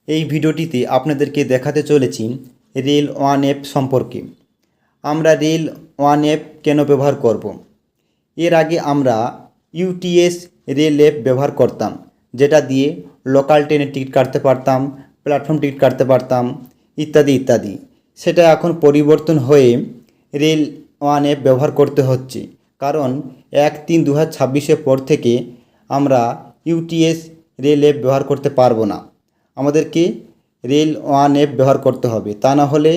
এই ভিডিওটিতে আপনাদেরকে দেখাতে চলেছি রেল ওয়ান অ্যাপ সম্পর্কে। আমরা রেল ওয়ান অ্যাপ কেন ব্যবহার করব। এর আগে আমরা ইউটিএস রেল অ্যাপ ব্যবহার করতাম, যেটা দিয়ে লোকাল ট্রেনের টিকিট কাটতে পারতাম, প্ল্যাটফর্ম টিকিট কাটতে পারতাম, ইত্যাদি ইত্যাদি। সেটা এখন পরিবর্তন হয়ে রেল ওয়ান অ্যাপ ব্যবহার করতে হচ্ছে, কারণ 1/3/2026 পর থেকে আমরা ইউটিএস রেল অ্যাপ ব্যবহার করতে পারবো না। আমাদেরকে রেল ওয়ান অ্যাপ ব্যবহার করতে হবে, তা না হলে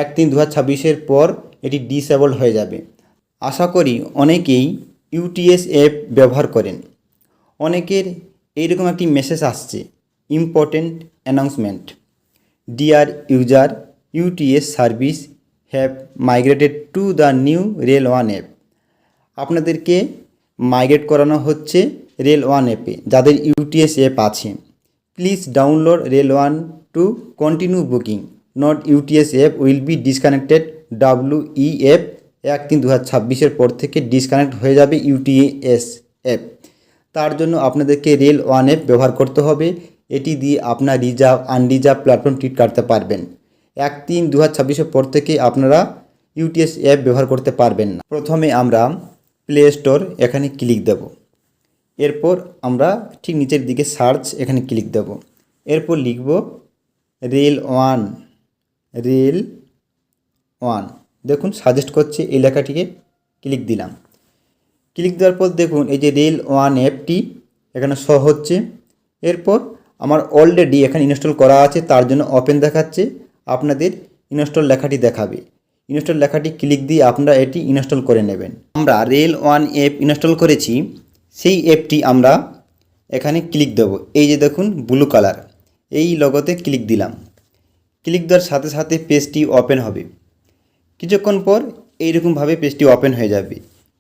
1/3/2026 পর এটি ডিসেবল হয়ে যাবে। আশা করি অনেকেই ইউটিএস অ্যাপ ব্যবহার করেন। অনেকের এইরকম একটি মেসেজ আসছে, important announcement, dear user, UTS service have migrated to the new rail one app. আপনাদেরকে মাইগ্রেট করানো হচ্ছে রেল ওয়ান অ্যাপে, যাদের ইউটিএস অ্যাপ আছে। Please download rail one to continue booking, not UTS app will be disconnected. WEF 1/3/2026 পর থেকে disconnect হয়ে যাবে ইউটিএস অ্যাপ। তার জন্য আপনাদেরকে রেল ওয়ান অ্যাপ ব্যবহার করতে হবে। এটি দিয়ে আপনার রিজার্ভ আনরিজার্ভ প্ল্যাটফর্ম টিকিট কাটতে পারবেন। 1/3/2026 পর থেকে আপনারা ইউটিএস অ্যাপ ব্যবহার করতে পারবেন না। প্রথমে আমরা প্লে স্টোর এখানে ক্লিক দেব। এরপর আমরা ঠিক নিচের দিকে সার্চ এখানে ক্লিক দেব। এরপর লিখব রেল ওয়ান। রেল ওয়ান দেখুন সাজেস্ট করছে, এই লেখাটিকে ক্লিক দিলাম। ক্লিক দেওয়ার পর দেখুন এই যে রেল ওয়ান অ্যাপটি এখানে শো হচ্ছে। এরপর আমার অলরেডি এখানে ইনস্টল করা আছে, তার জন্য ওপেন দেখাচ্ছে। আপনাদের ইনস্টল লেখাটি দেখাবে। ইনস্টল লেখাটি ক্লিক দিয়ে আপনারা এটি ইনস্টল করে নেবেন। আমরা রেল ওয়ান অ্যাপ ইনস্টল করেছি, সেই অ্যাপটি আমরা এখানে ক্লিক দেব। এই যে দেখুন ব্লু কালার, এই লোগোতে ক্লিক দিলাম। ক্লিক দেওয়ার সাথে সাথে পেজটি ওপেন হবে। কিছুক্ষণ পর এইরকমভাবে পেজটি ওপেন হয়ে যাবে।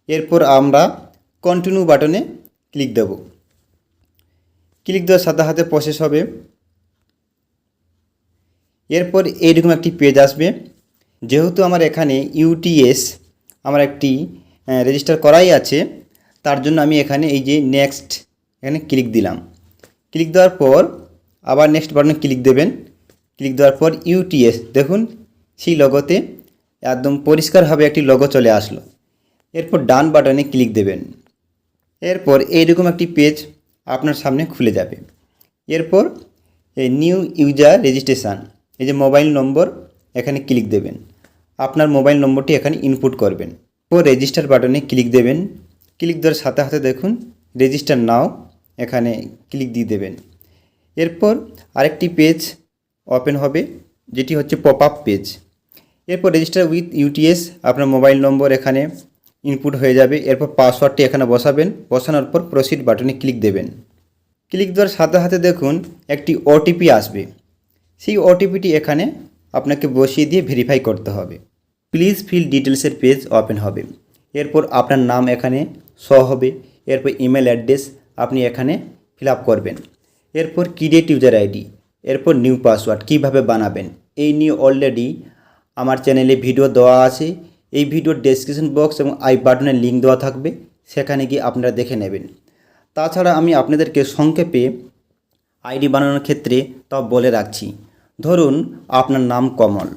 এরপর আমরা কন্টিনিউ বাটনে ক্লিক দেব। ক্লিক দেওয়ার সাথে সাথে প্রসেস হবে। এরপর এইরকম একটি পেজ আসবে। যেহেতু আমার এখানে ইউটিএস আমার একটি রেজিস্টার করাই আছে, তার জন্য আমি এখানে এই যে নেক্সট এখানে ক্লিক দিলাম। ক্লিক দেওয়ার পর আবার নেক্সট বাটনে ক্লিক দেবেন। ক্লিক দেওয়ার পর ইউটিএস দেখুন সেই লোগোতে একদম পরিষ্কারভাবে একটি লোগো চলে আসলো। এরপর ডান বাটনে ক্লিক দেবেন। এরপর এইরকম একটি পেজ আপনার সামনে খুলে যাবে। এরপর এই নিউ ইউজার রেজিস্ট্রেশন, এই যে মোবাইল নম্বর এখানে ক্লিক দেবেন। আপনার মোবাইল নম্বরটি এখানে ইনপুট করবেন। এরপর রেজিস্টার বাটনে ক্লিক দেবেন। ক্লিক দেওয়ার সাথে সাথে দেখুন রেজিস্টার নাও এখানে ক্লিক দিয়ে দেবেন। এরপর আরেকটি পেজ ওপেন হবে, যেটি হচ্ছে পপ আপ পেজ। এরপর রেজিস্টার উইথ ইউটিএস, আপনার মোবাইল নম্বর এখানে ইনপুট হয়ে যাবে। এরপর পাসওয়ার্ডটি এখানে বসাবেন। বসানোর পর প্রসিড বাটনে ক্লিক দেবেন। ক্লিক দেওয়ার সাথে সাথে দেখুন একটি ওটিপি আসবে। সেই ওটিপিটি এখানে আপনাকে বসিয়ে দিয়ে ভেরিফাই করতে হবে। প্লিজ ফিল ডিটেলসের পেজ ওপেন হবে। এরপর আপনার নাম এখানে শো হবে। এরপর ইমেল অ্যাড্রেস আপনি এখানে ফিল আপ করবেন। এরপর ক্রিয়েট ইউজার আইডি, এরপর নিউ পাসওয়ার্ড কীভাবে বানাবেন এই নিয়ে অলরেডি আমার চ্যানেলে ভিডিও দেওয়া আছে। এই ভিডিওর ডেসক্রিপশন বক্স এবং আই বাটনের লিঙ্ক দেওয়া থাকবে, সেখানে গিয়ে আপনারা দেখে নেবেন। তাছাড়া আমি আপনাদেরকে সংক্ষেপে আইডি বানানোর ক্ষেত্রে তাও বলে রাখছি। ধরুন আপনার নাম কমল,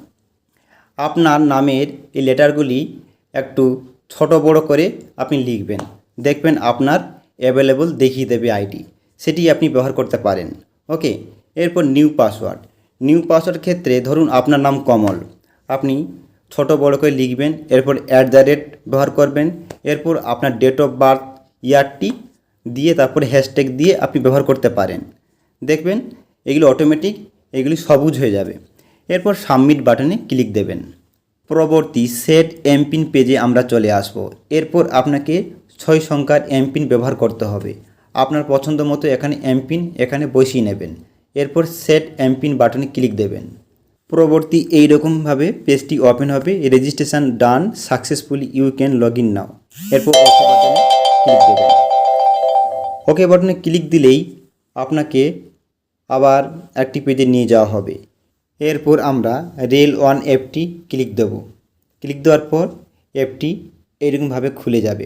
আপনার নামের এই লেটারগুলি একটু ছোট বড় করে আপনি লিখবেন, দেখবেন আপনার অ্যাভেলেবল দেখিয়ে দেবে আইডি, সেটি আপনি ব্যবহার করতে পারেন। ওকে। এরপর নিউ পাসওয়ার্ড। নিউ পাসওয়ার্ড ক্ষেত্রে ধরুন আপনার নাম কমল, আপনি ছোট বড় করে লিখবেন। এরপর @ ব্যবহার করবেন। এরপর আপনার ডেট অফ বার্থ ইয়ারটি দিয়ে তারপর হ্যাশট্যাগ দিয়ে আপনি ব্যবহার করতে পারেন। দেখবেন এগুলি অটোমেটিক এগুলি সবুজ হয়ে যাবে। এরপর সাবমিট বাটনে ক্লিক দেবেন। পরবর্তী সেট এমপিন পেজে আমরা চলে আসব। এরপর আপনাকে 6 সংখ্যার এমপিন ব্যবহার করতে হবে। আপনার পছন্দ মতো এখানে এমপিন এখানে বসিয়ে নেবেন। এরপর সেট এমপিন বাটনে ক্লিক দেবেন। পরবর্তী এইরকমভাবে পেজটি ওপেন হবে। Registration done successfully, you can log in now. এরপর ওকে বাটনে ক্লিক দেবেন। ওকে বাটনে ক্লিক দিলেই আপনাকে আবার একটি পেজে নিয়ে যাওয়া হবে। এরপর আমরা রেল ওয়ান অ্যাপটি ক্লিক দেব। ক্লিক দেওয়ার পর অ্যাপটি এইরকমভাবে খুলে যাবে।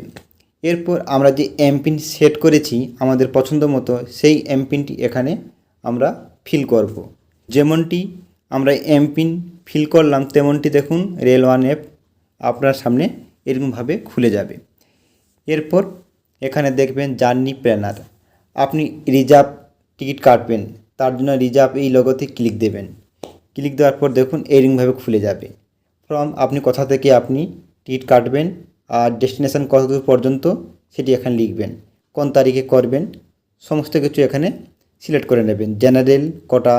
এরপর আমরা যে এমপিন সেট করেছি আমাদের পছন্দ মতো, সেই এমপিনটি এখানে আমরা ফিল করব। যেমনটি আমরা এমপিন ফিল করলাম তেমনটি দেখুন রেল ওয়ান অ্যাপ আপনার সামনে এরকমভাবে খুলে যাবে। এরপর এখানে দেখবেন জার্নি প্ল্যানার, আপনি রিজার্ভ টিকিট কাটবেন, তার জন্য রিজার্ভ এই লোগোতে ক্লিক দেবেন। ক্লিক দেওয়ার পর দেখুন এরকমভাবে খুলে যাবে। ফ্রম আপনি কোথা থেকে আপনি টিকিট কাটবেন আর ডেস্টিনেশন কত দূর পর্যন্ত সেটি এখানে লিখবেন, কোন তারিখে করবেন সমস্ত কিছু এখানে সিলেক্ট করে নেবেন, জেনারেল কোটা,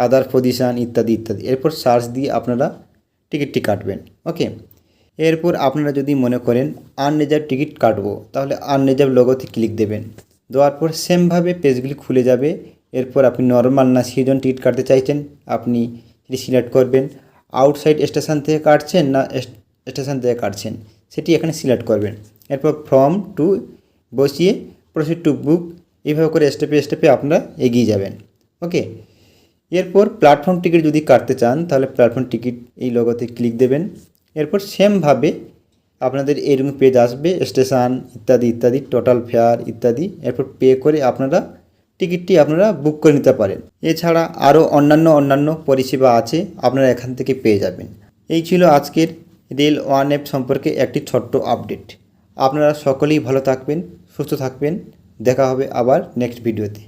আদার পজিশান ইত্যাদি ইত্যাদি। এরপর সার্চ দিয়ে আপনারা টিকিটটি কাটবেন। ওকে, এরপর আপনারা যদি মনে করেন আনরিজার্ভ টিকিট কাটবো তাহলে আনরিজার্ভ লোগোতে ক্লিক দেবেন। দেওয়ার পর সেমভাবে পেজগুলি খুলে যাবে। এরপর আপনি নর্মাল না সিজন টিকিট কাটতে চাইছেন আপনি সেটি সিলেক্ট করবেন। আউটসাইড স্টেশন থেকে কাটছেন না স্টেশন থেকে কাটছেন সেটি এখানে সিলেক্ট করবেন। এরপর ফ্রম টু বসিয়ে প্রসিড টু বুক, এইভাবে করে স্টেপে স্টেপে আপনারা এগিয়ে যাবেন। ওকে, এরপর প্ল্যাটফর্ম টিকিট যদি কাটতে চান তাহলে প্ল্যাটফর্ম টিকিট এই লোগোতে ক্লিক দেবেন। এরপর সেমভাবে আপনাদের এরকম পেজ আসবে, স্টেশন ইত্যাদি ইত্যাদি, টোটাল ফেয়ার ইত্যাদি। এরপর পে করে আপনারা টিকিটটি আপনারা বুক করে নিতে পারেন। এছাড়া আরও অন্যান্য পরিষেবা আছে, আপনারা এখান থেকে পেয়ে যাবেন। এই ছিল আজকের রেল ওয়ান অ্যাপ সম্পর্কে একটি ছোট্ট আপডেট। আপনারা সকলেই ভালো থাকবেন, সুস্থ থাকবেন। দেখা হবে আবার নেক্সট ভিডিওতে।